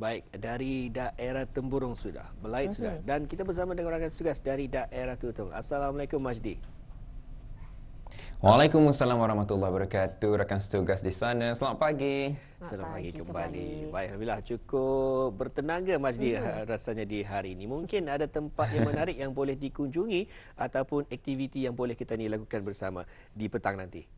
Baik, dari daerah Temburong sudah, Belait sudah, dan kita bersama dengan rakan tugas dari daerah Tutong. Assalamualaikum Majdi. Waalaikumsalam warahmatullahi wabarakatuh. Rakan setugas di sana, selamat pagi. Selamat pagi kembali. Baik, alhamdulillah cukup bertenaga Majdi rasanya di hari ini. Mungkin ada tempat yang menarik yang boleh dikunjungi ataupun aktiviti yang boleh kita ni lakukan bersama di petang nanti.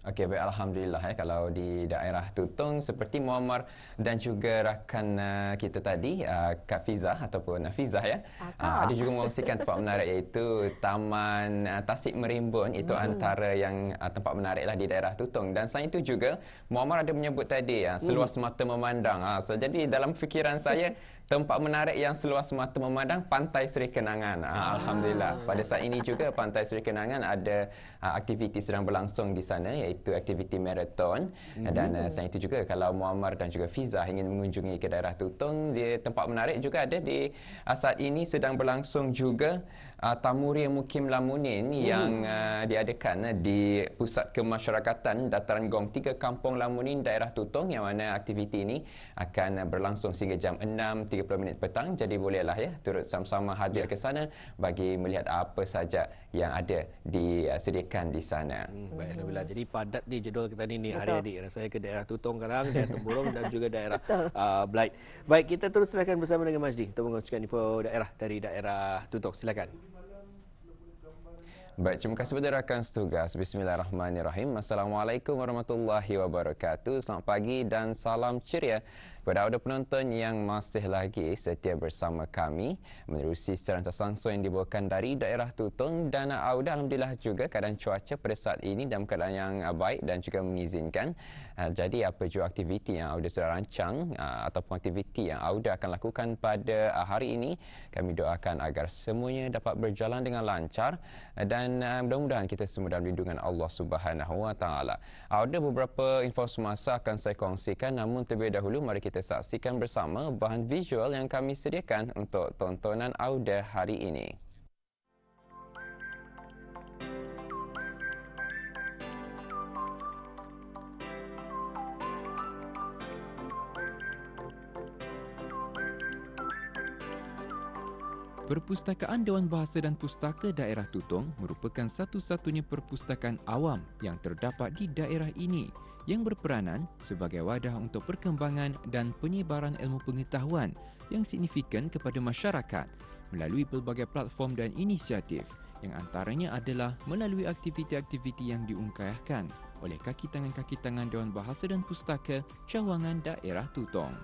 Okey, baik, alhamdulillah kalau di daerah Tutong seperti Muammar dan juga rakan kita tadi Kak Fiza ataupun Fiza ya. Ada juga mengkongsikan tempat menarik iaitu Taman Tasik Merimbun, itu antara yang tempat menariklah di daerah Tutong. Dan selain itu juga Muammar ada menyebut tadi seluas mata memandang. Jadi dalam fikiran saya tempat menarik yang seluas mata memandang Pantai Seri Kenangan. Alhamdulillah. Pada saat ini juga Pantai Seri Kenangan ada aktiviti sedang berlangsung di sana iaitu aktiviti maraton. Dan selain itu juga kalau Muammar dan juga Fiza ingin mengunjungi ke daerah Tutong, di tempat menarik juga ada di saat ini sedang berlangsung juga Tamuria Mukim Lamunin yang diadakan di Pusat Kemasyarakatan Dataran Gong 3 Kampung Lamunin daerah Tutong, yang mana aktiviti ini akan berlangsung sehingga jam 6.30 petang. Jadi bolehlah ya turut sama-sama hadir ke sana bagi melihat apa saja yang ada disediakan di sana. Baik, alhamdulillah. Jadi padat ni jadual kita ni hari-hari. Rasanya ke daerah Tutong sekarang, daerah Temburong dan juga daerah Belait. Baik, kita terus silakan bersama dengan Majdi untuk mengkongsikan info daerah dari daerah Tutong. Silakan. Baik, terima kasih kepada rakan setugas. Bismillahirrahmanirrahim. Assalamualaikum warahmatullahi wabarakatuh. Selamat pagi dan salam ceria kepada anda penonton yang masih lagi setia bersama kami menerusi siaran langsung yang dibawakan dari daerah Tutong. Dan Auda, alhamdulillah juga keadaan cuaca pada saat ini dalam keadaan yang baik dan juga mengizinkan. Jadi apa jua aktiviti yang Auda sudah rancang ataupun aktiviti yang Auda akan lakukan pada hari ini, kami doakan agar semuanya dapat berjalan dengan lancar dan mudah-mudahan kita semua dalam lindungan Allah Subhanahu Wa Taala. Ada beberapa info semasa akan saya kongsikan, namun terlebih dahulu mari kita saksikan bersama bahan visual yang kami sediakan untuk tontonan Auda hari ini. Perpustakaan Dewan Bahasa dan Pustaka Daerah Tutong merupakan satu-satunya perpustakaan awam yang terdapat di daerah ini yang berperanan sebagai wadah untuk perkembangan dan penyebaran ilmu pengetahuan yang signifikan kepada masyarakat melalui pelbagai platform dan inisiatif, yang antaranya adalah melalui aktiviti-aktiviti yang diungkayahkan oleh kaki tangan Dewan Bahasa dan Pustaka Cawangan Daerah Tutong.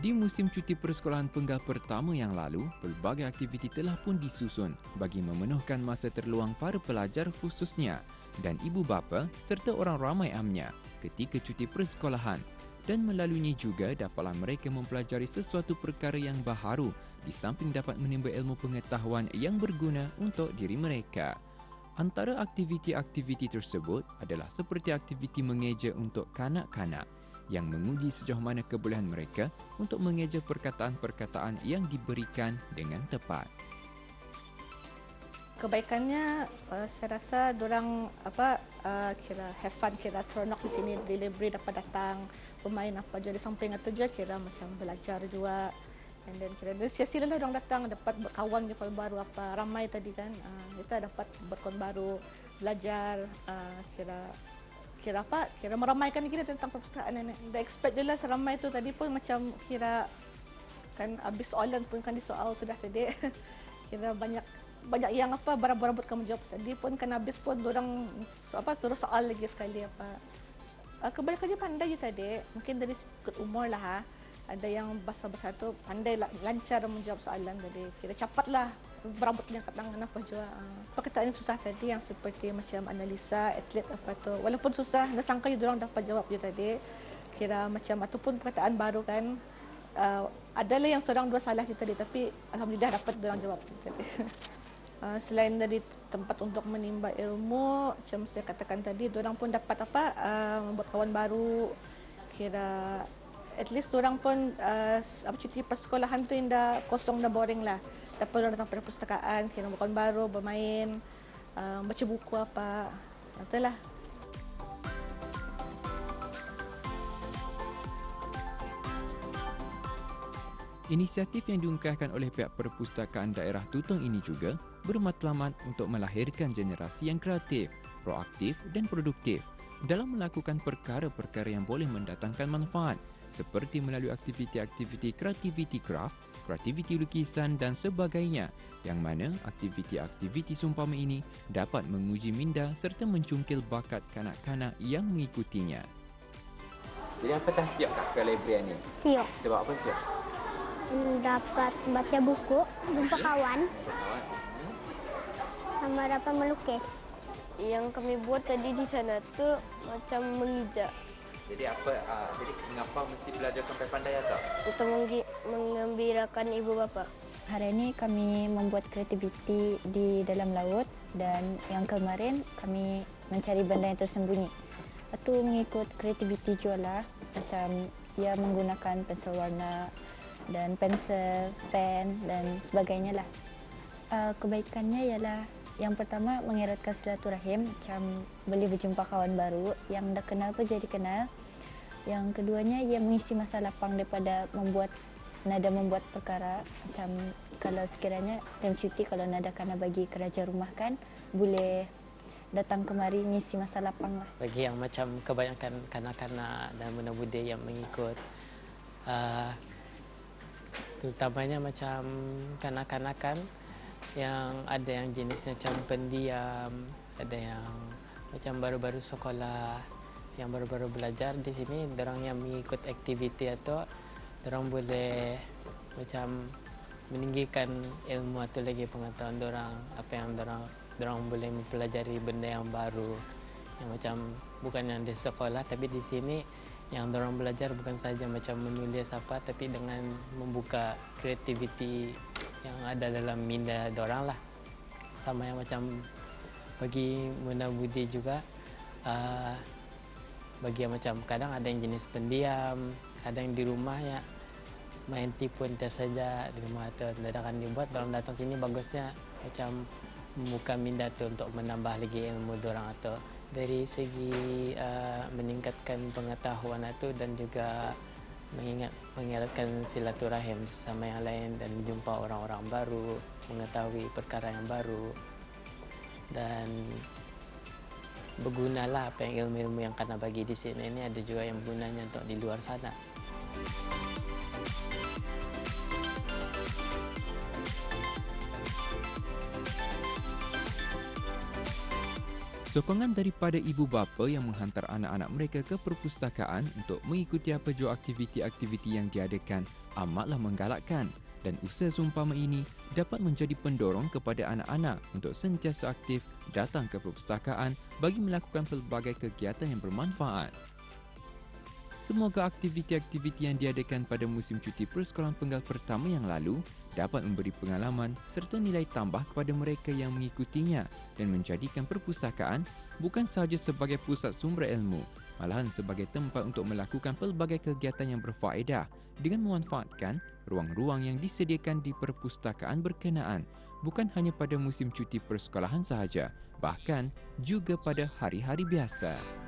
Di musim cuti persekolahan penggal pertama yang lalu, pelbagai aktiviti telah pun disusun bagi memenuhkan masa terluang para pelajar khususnya dan ibu bapa serta orang ramai amnya ketika cuti persekolahan, dan melaluinya juga dapatlah mereka mempelajari sesuatu perkara yang baharu di samping dapat menimba ilmu pengetahuan yang berguna untuk diri mereka. Antara aktiviti-aktiviti tersebut adalah seperti aktiviti mengeja untuk kanak-kanak yang menguji sejauh mana kebolehan mereka untuk mengeja perkataan-perkataan yang diberikan dengan tepat. Kebaikannya, saya rasa diorang kira have fun, kira seronok di sini, delivery dapat datang, pemain apa je di samping itu je kira macam belajar juga. And then kira sia-sia lah diorang datang dapat berkawan dengan baru apa ramai tadi kan. Kita dapat berkawan baru, belajar, kira meramaikan kita tentang perpustakaan ini. Dah expect je lah seramai tu tadi pun macam kira kan habis soalan pun kan disoal sudah tadi. Kira banyak yang berabot-abot kamu jawab tadi pun kan habis pun orang suruh soal lagi sekali apa. Kebanyakannya pandai je tadi. Mungkin dari ikut umur lah ada yang bahasa-bahasa tu pandai lancar menjawab soalan tadi. Kira cepatlah berambut yang kat tangan apa jua. Perkataan yang susah tadi yang seperti macam analisa, atlet apa tu. Walaupun susah, dah sangka je diorang dapat jawab je tadi. Kira macam ataupun perkataan baru kan. Adalah yang seorang dua salah je tadi tapi alhamdulillah dapat diorang jawab tadi. Selain dari tempat untuk menimba ilmu, macam saya katakan tadi, diorang pun dapat membuat kawan baru. Kira at least diorang pun cuti persekolahan tu yang dah kosong, dah boring lah. Dapat orang datang pada perpustakaan, kira berkawan baru, bermain, baca buku apa. Itulah. Inisiatif yang diungkapkan oleh pihak Perpustakaan Daerah Tutong ini juga bermatlamat untuk melahirkan generasi yang kreatif, proaktif dan produktif dalam melakukan perkara-perkara yang boleh mendatangkan manfaat seperti melalui aktiviti-aktiviti kreativiti craft, kreativiti lukisan dan sebagainya, yang mana aktiviti-aktiviti seumpama ini dapat menguji minda serta mencungkil bakat kanak-kanak yang mengikutinya. Jadi apa dah siap tak ke library ni? Siap. Sebab apa siap? Dapat baca buku, jumpa kawan, sama dapat melukis. Yang kami buat tadi di sana tu macam mengijak Jadi apa? Jadi mengapa mesti belajar sampai pandai atau? untuk mengembirakan ibu bapa. Hari ini kami membuat kreativiti di dalam laut dan yang kemarin kami mencari benda yang tersembunyi. Itu mengikut kreativiti jualah, macam ia menggunakan pensel warna dan pensel, pen dan sebagainya lah. Kebaikannya ialah yang pertama mengeratkan silaturahim, macam boleh berjumpa kawan baru yang dah kenal pun jadi kenal. Yang keduanya ia mengisi masa lapang daripada membuat perkara, macam kalau sekiranya time cuti kalau nada kena bagi kerja rumah kan boleh datang kemari ngisi masa lapang lah. Bagi yang macam kebanyakan kanak-kanak dan muda-mudi yang mengikut, terutamanya macam kanak-kanakan yang ada yang jenisnya macam pendiam, ada yang macam baru-baru sekolah, yang baru-baru belajar di sini, dorang yang mengikut aktiviti atau dorang boleh macam meninggikan ilmu atau lagi pengetahuan dorang, apa yang dorang boleh mempelajari benda yang baru, yang macam bukan yang di sekolah, tapi di sini yang dorang belajar bukan saja macam menulis apa, tapi dengan membuka kreativiti yang ada dalam minda dorang lah. Sama yang macam bagi muda-mudi juga, bagi yang macam kadang ada yang jenis pendiam, ada yang di rumah ya main tipu entah saja di rumah atau dadakan dibuat, dorang datang sini bagusnya macam membuka minda tu untuk menambah lagi ilmu dorang atau dari segi meningkatkan pengetahuan itu dan juga mengeratkan silaturahim sesama yang lain dan menjumpa orang-orang baru, mengetahui perkara yang baru dan bergunalah apa yang ilmu-ilmu yang kena bagi di sini ini ada juga yang gunanya untuk di luar sana. Sokongan daripada ibu bapa yang menghantar anak-anak mereka ke perpustakaan untuk mengikuti apa jua aktiviti-aktiviti yang diadakan amatlah menggalakkan dan usaha seumpama ini dapat menjadi pendorong kepada anak-anak untuk sentiasa aktif datang ke perpustakaan bagi melakukan pelbagai kegiatan yang bermanfaat. Semoga aktiviti-aktiviti yang diadakan pada musim cuti persekolahan penggal pertama yang lalu dapat memberi pengalaman serta nilai tambah kepada mereka yang mengikutinya dan menjadikan perpustakaan bukan sahaja sebagai pusat sumber ilmu, malahan sebagai tempat untuk melakukan pelbagai kegiatan yang berfaedah dengan memanfaatkan ruang-ruang yang disediakan di perpustakaan berkenaan, bukan hanya pada musim cuti persekolahan sahaja, bahkan juga pada hari-hari biasa.